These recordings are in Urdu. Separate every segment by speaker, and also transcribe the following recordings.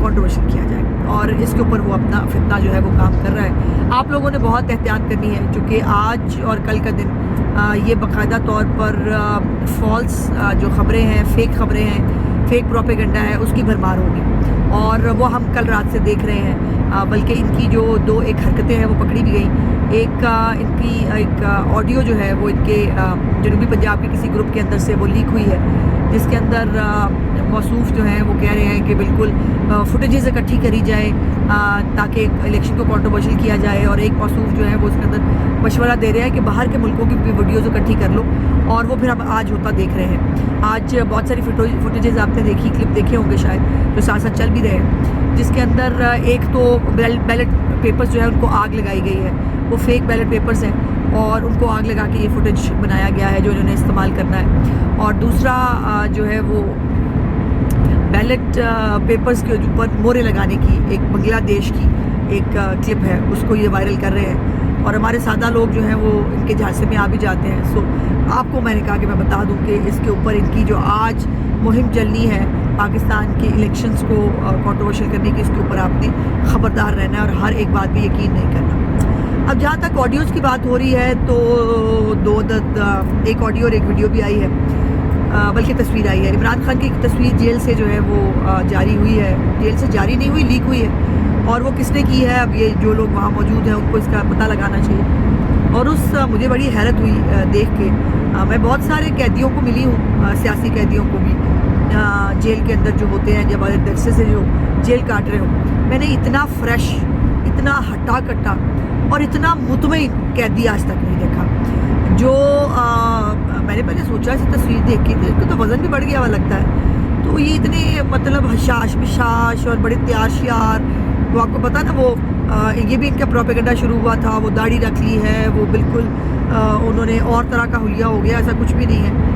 Speaker 1: کنٹروورشل کیا جائے، اور اس کے اوپر وہ اپنا فتنہ جو ہے وہ کام کر رہا ہے۔ آپ لوگوں نے بہت احتیاط کرنی ہے، چونکہ آج اور کل کا دن یہ باقاعدہ طور پر فالس جو خبریں ہیں، فیک خبریں ہیں، فیک پروپیگنڈا ہے، اس کی بھرمار ہوگی، اور وہ ہم کل رات سے دیکھ رہے ہیں۔ بلکہ ان کی جو ایک حرکتیں ہیں وہ پکڑی بھی گئیں۔ ایک ان کی ایک آڈیو جو ہے وہ ان کے جنوبی پنجاب کے کسی گروپ کے اندر سے وہ لیک ہوئی ہے، جس کے اندر موصوف جو ہیں وہ کہہ رہے ہیں کہ بالکل فوٹیجز اکٹھی کری جائے تاکہ الیکشن کو کنٹروورشل کیا جائے، اور ایک موصوف جو ہے وہ اس کے اندر مشورہ دے رہے ہیں کہ باہر کے ملکوں کی بھی ویڈیوز اکٹھی کر لو، اور وہ پھر ہم آج ہوتا دیکھ رہے ہیں۔ آج بہت ساری فوٹیجز آپ نے دیکھی، کلپ دیکھے ہوں گے شاید، جو ساتھ ساتھ چل بھی رہے ہیں، جس کے اندر ایک تو بیلٹ پیپرز جو ہے ان کو آگ لگائی گئی ہے، وہ فیک بیلٹ پیپرز ہیں، اور ان کو آگ لگا کے یہ فوٹیج بنایا گیا ہے جو انہوں نے استعمال کرنا ہے۔ اور دوسرا جو ہے وہ بیلٹ پیپرز کے اوپر مورے لگانے کی ایک بنگلہ دیش کی ایک کلپ ہے، اس کو یہ وائرل کر رہے ہیں، اور ہمارے سادہ لوگ جو ہیں وہ ان کے جھانسے میں آ بھی جاتے ہیں۔ سو آپ کو میں نے کہا کہ میں بتا دوں کہ اس کے اوپر ان کی جو آج مہم چلنی ہے پاکستان کے الیکشنز کو کنٹروورشل کرنے کی، اس کے اوپر آپ نے خبردار رہنا ہے اور ہر ایک بات پہ یقین نہیں کرنا۔ اب جہاں تک آڈیوز کی بات ہو رہی ہے تو ایک آڈیو اور ایک ویڈیو بھی آئی ہے، بلکہ تصویر آئی ہے۔ عمران خان کی ایک تصویر جیل سے جو ہے وہ جاری ہوئی ہے، جیل سے جاری نہیں ہوئی، لیک ہوئی ہے، اور وہ کس نے کی ہے اب یہ جو لوگ وہاں موجود ہیں ان کو اس کا پتہ لگانا چاہیے۔ اور مجھے بڑی حیرت ہوئی دیکھ کے، میں بہت سارے قیدیوں کو ملی ہوں، سیاسی قیدیوں کو بھی جیل کے اندر جو ہوتے ہیں، جب درسے سے جو جیل کاٹ رہے ہوں، میں نے اتنا فریش، اتنا ہٹا کٹا اور اتنا مطمئن قیدی آج تک نہیں دیکھا۔ جو میں نے پہلے سوچا اسے تصویر دیکھ کے اس کو تو وزن بھی بڑھ گیا ہوا لگتا ہے، تو یہ اتنے مطلب حشاش بشاش اور بڑے تیار شیار، وہ آپ کو پتہ نا وہ یہ بھی ان کا پروپیگنڈا شروع ہوا تھا، وہ داڑھی رکھ لی ہے، وہ بالکل انہوں نے اور طرح کا حلیہ ہو گیا، ایسا کچھ بھی نہیں ہے،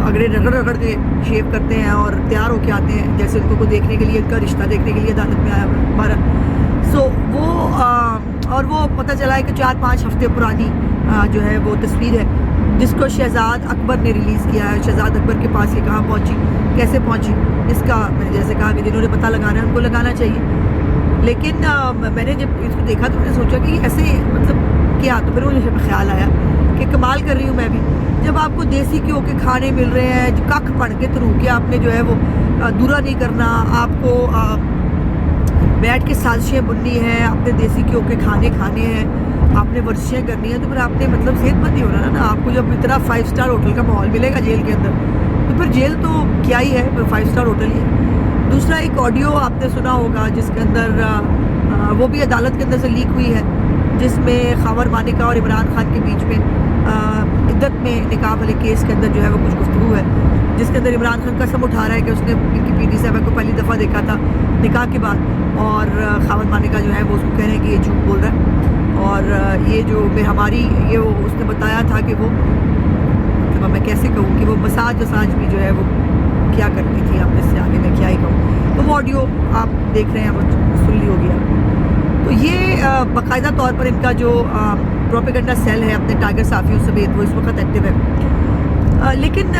Speaker 1: اگڑے رگڑ کے شیو کرتے ہیں اور تیار ہو کے آتے ہیں جیسے ان کو دیکھنے کے لیے، ان کا رشتہ دیکھنے کے لیے عدالت میں آیا ہمارا۔ سو وہ اور وہ پتہ چلا ہے کہ 4-5 ہفتے پرانی جو ہے وہ تصویر ہے، جس کو شہزاد اکبر نے ریلیز کیا ہے۔ شہزاد اکبر کے پاس یہ کہاں پہنچی، کیسے پہنچی، اس کا میں نے جیسے کہا کہ جنہوں نے پتہ لگانا ہے ان کو لگانا چاہیے، لیکن میں نے جب اس کو دیکھا تو میں نے سوچا کہ ایسے مطلب کیا، تو پھر مجھے خیال آیا کہ کمال کر رہی ہوں میں بھی، جب آپ کو دیسی گھیو کے کھانے مل رہے ہیں، ککھ پڑھ کے ترو کے آپ نے جو ہے وہ دورا نہیں کرنا، آپ کو بیٹھ کے سازشیں بننی ہیں، اپنے دیسی گھیو کے کھانے ہیں، آپ نے ورزشیں کرنی ہیں، تو پھر آپ نے مطلب صحت مند ہی ہونا نا۔ آپ کو جب اتنا 5 اسٹار ہوٹل کا ماحول ملے گا جیل کے اندر، تو پھر جیل تو کیا ہی ہے، 5 اسٹار ہوٹل ہی ہے۔ دوسرا ایک آڈیو آپ نے سنا ہوگا جس کے اندر وہ بھی عدالت کے اندر سے لیک ہوئی ہے، جس میں خاور مانیکا اور عمران خان کے بیچ میں عدت میں نکاح والے کیس کے اندر جو ہے وہ کچھ گفتگو ہے، جس کے اندر عمران خان قسم اٹھا رہا ہے کہ اس نے ان کی پی ٹی صاحبہ کو پہلی دفعہ دیکھا تھا نکاح کے بعد، اور خاور مانیکا جو ہے وہ اس کو کہہ رہے ہیں کہ یہ جھوٹ بول رہا ہے، اور یہ جو اس نے بتایا تھا کہ وہ مطلب میں کیسے کہوں کہ وہ مساج بھی جو ہے وہ کیا کرتی تھی، آپ نے اس سے آگے میں کیا ہی کہوں، تو وہ آڈیو آپ دیکھ رہے ہیں، وہ سن لی ہوگی آپ۔ تو یہ باقاعدہ طور پر ان کا جو پروپیگنڈا سیل ہے اپنے ٹارگٹ صحافیوں سمیت وہ اس وقت ایکٹیو ہے، لیکن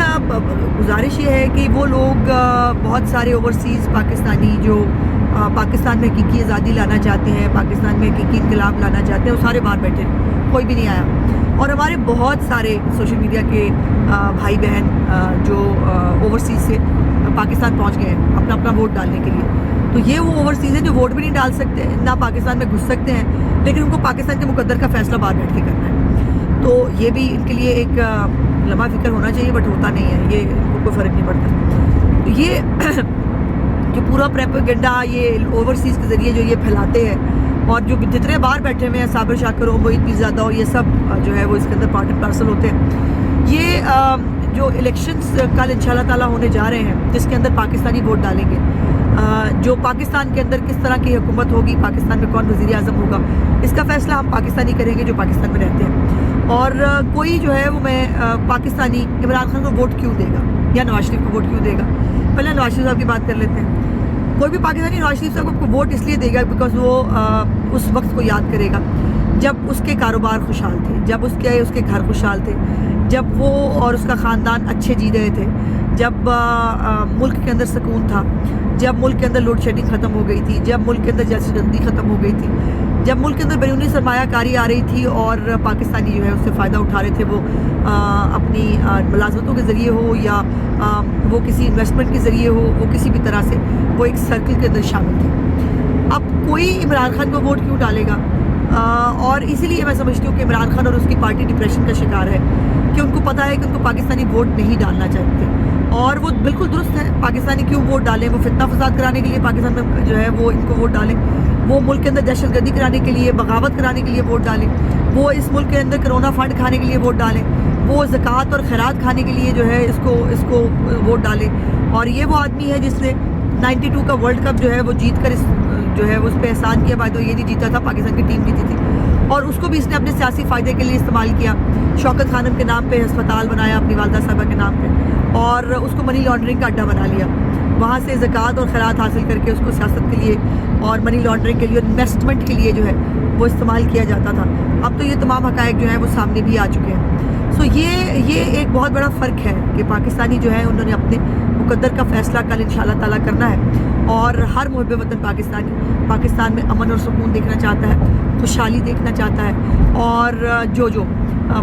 Speaker 1: گزارش یہ ہے کہ وہ لوگ بہت سارے اوورسیز پاکستانی جو پاکستان میں حقیقی آزادی لانا چاہتے ہیں، پاکستان میں حقیقی انقلاب لانا چاہتے ہیں، وہ سارے باہر بیٹھے ہیں، کوئی بھی نہیں آیا، اور ہمارے بہت سارے سوشل میڈیا کے بھائی بہن جو اوورسیز سے پاکستان پہنچ گئے ہیں اپنا ووٹ ڈالنے کے لیے، تو یہ وہ اوورسیز ہیں جو ووٹ بھی نہیں ڈال سکتے، نہ پاکستان میں گھس سکتے ہیں، لیکن ان کو پاکستان کے مقدر کا فیصلہ باہر بیٹھ کے کرنا ہے، تو یہ بھی ان کے لیے ایک لمحہ فکر ہونا چاہیے، بٹ ہوتا نہیں ہے، یہ ان کو کوئی فرق نہیں پڑتا۔ تو یہ جو پورا پروپیگنڈا یہ اوورسیز کے ذریعے جو یہ پھیلاتے ہیں، اور جو جتنے باہر بیٹھے ہوئے ہیں، صابر شاکر ہو، موہید پیرزادہ ہو، یہ سب جو ہے وہ اس کے اندر پارٹ اینڈ پارسل ہوتے ہیں۔ یہ جو الیکشنز کل انشاءاللہ تعالیٰ ہونے جا رہے ہیں، جس کے اندر پاکستانی ووٹ ڈالیں گے، جو پاکستان کے اندر کس طرح کی حکومت ہوگی، پاکستان میں کون وزیر اعظم ہوگا، اس کا فیصلہ ہم پاکستانی کریں گے جو پاکستان میں رہتے ہیں، اور کوئی جو ہے وہ میں پاکستانی عمران خان کو ووٹ کیوں دے گا یا نواز شریف کو ووٹ کیوں دے گا، پہلے نواز شریف صاحب کی بات کر لیتے ہیں۔ کوئی بھی پاکستانی نواز شریف صاحب کو ووٹ اس لیے دے گا بیکاز وہ اس وقت کو یاد کرے گا جب اس کے کاروبار خوشحال تھے، جب اس کے گھر خوشحال تھے، جب وہ اور اس کا خاندان اچھے جی رہے تھے، جب ملک کے اندر سکون تھا، جب ملک کے اندر لوڈ شیڈنگ ختم ہو گئی تھی، جب ملک کے اندر دہشت گردی ختم ہو گئی تھی، جب ملک کے اندر بیرونی سرمایہ کاری آ رہی تھی اور پاکستانی جو ہے اس سے فائدہ اٹھا رہے تھے، وہ اپنی ملازمتوں کے ذریعے ہو یا وہ کسی انویسٹمنٹ کے ذریعے ہو، وہ کسی بھی طرح سے وہ ایک سرکل کے اندر شامل تھے۔ اب کوئی عمران خان کو ووٹ کیوں ڈالے گا؟ اور اسی لیے میں سمجھتی ہوں کہ عمران خان اور اس کی پارٹی ڈپریشن کا شکار ہے، کہ ان کو پتہ ہے کہ ان کو پاکستانی ووٹ نہیں ڈالنا چاہتے، اور وہ بالکل درست ہے۔ پاکستانی کیوں ووٹ ڈالیں؟ وہ فتنہ فساد کرانے کے لیے پاکستان میں جو ہے وہ ان کو ووٹ ڈالیں، وہ ملک کے اندر دہشت گردی کرانے کے لیے، بغاوت کرانے کے لیے ووٹ ڈالیں، وہ اس ملک کے اندر کرونا فنڈ کھانے کے لیے ووٹ ڈالیں، وہ زکوٰۃ اور خیرات کھانے کے لیے جو ہے اس کو ووٹ ڈالیں۔ اور یہ وہ آدمی ہے جس نے 92 کا ورلڈ کپ جو ہے وہ جیت کر جو ہے اس پہ احسان کیا، بعد وہ یہ نہیں جیتا تھا، پاکستان کی ٹیم جیتی تھی، اور اس کو بھی اس نے اپنے سیاسی فائدے کے لیے استعمال کیا۔ شوکت خانم کے نام پہ ہسپتال بنایا اپنی والدہ صاحبہ کے نام پہ، اور اس کو منی لانڈرنگ کا اڈا بنا لیا، وہاں سے زکوٰۃ اور خیرات حاصل کر کے اس کو سیاست کے لیے اور منی لانڈرنگ کے لیے اور انویسٹمنٹ کے لیے جو ہے وہ استعمال کیا جاتا تھا۔ اب تو یہ تمام حقائق جو ہیں وہ سامنے بھی آ چکے ہیں۔ سو یہ ایک بہت بڑا فرق ہے کہ پاکستانی جو ہے انہوں نے اپنے مقدر کا فیصلہ کل انشاءاللہ تعالیٰ کرنا ہے، اور ہر محب وطن پاکستانی پاکستان میں امن اور سکون دیکھنا چاہتا ہے، خوشحالی دیکھنا چاہتا ہے، اور جو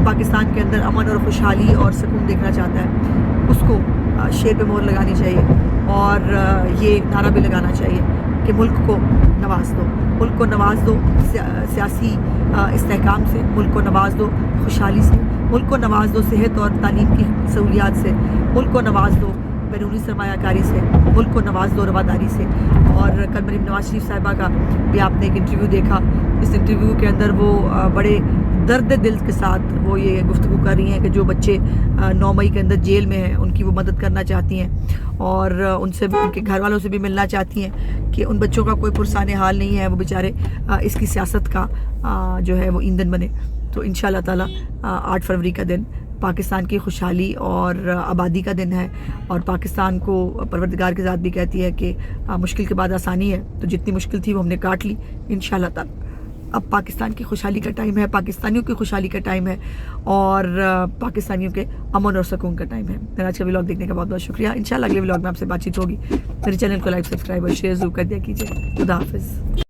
Speaker 1: پاکستان کے اندر امن اور خوشحالی اور سکون دیکھنا چاہتا ہے اس کو شیر پہ مہر لگانی چاہیے، اور یہ نعرہ بھی لگانا چاہیے کہ ملک کو نواز دو، ملک کو نواز دو سیاسی استحکام سے، ملک کو نواز دو خوشحالی سے، ملک کو نواز دو صحت اور تعلیم کی سہولیات سے، ملک کو نواز دو بیرونی سرمایہ کاری سے، ملک کو نواز دو رواداری سے۔ اور کل مریم نواز شریف صاحبہ کا بھی آپ نے ایک انٹرویو دیکھا، اس انٹرویو کے اندر وہ بڑے درد دل کے ساتھ وہ یہ گفتگو کر رہی ہیں کہ جو بچے 9 مئی کے اندر جیل میں ہیں ان کی وہ مدد کرنا چاہتی ہیں، اور ان سے ان کے گھر والوں سے بھی ملنا چاہتی ہیں کہ ان بچوں کا کوئی پرسان حال نہیں ہے، وہ بیچارے اس کی سیاست کا جو ہے وہ ایندھن بنے۔ تو انشاءاللہ تعالیٰ 8 فروری کا دن پاکستان کی خوشحالی اور آبادی کا دن ہے، اور پاکستان کو پروردگار کی ذات بھی کہتی ہے کہ مشکل کے بعد آسانی ہے، تو جتنی مشکل تھی وہ ہم نے کاٹ لی انشاءاللہ تعالیٰ۔ اب پاکستان کی خوشحالی کا ٹائم ہے، پاکستانیوں کی خوشحالی کا ٹائم ہے، اور پاکستانیوں کے امن اور سکون کا ٹائم ہے۔ میرا آج کا ولاگ دیکھنے کا بہت بہت شکریہ۔ انشاءاللہ اگلے ولاگ میں آپ سے بات چیت ہوگی۔ میرے چینل کو لائک، سبسکرائب اور شیئر ضرور کر دیا کیجیے۔ خدا حافظ۔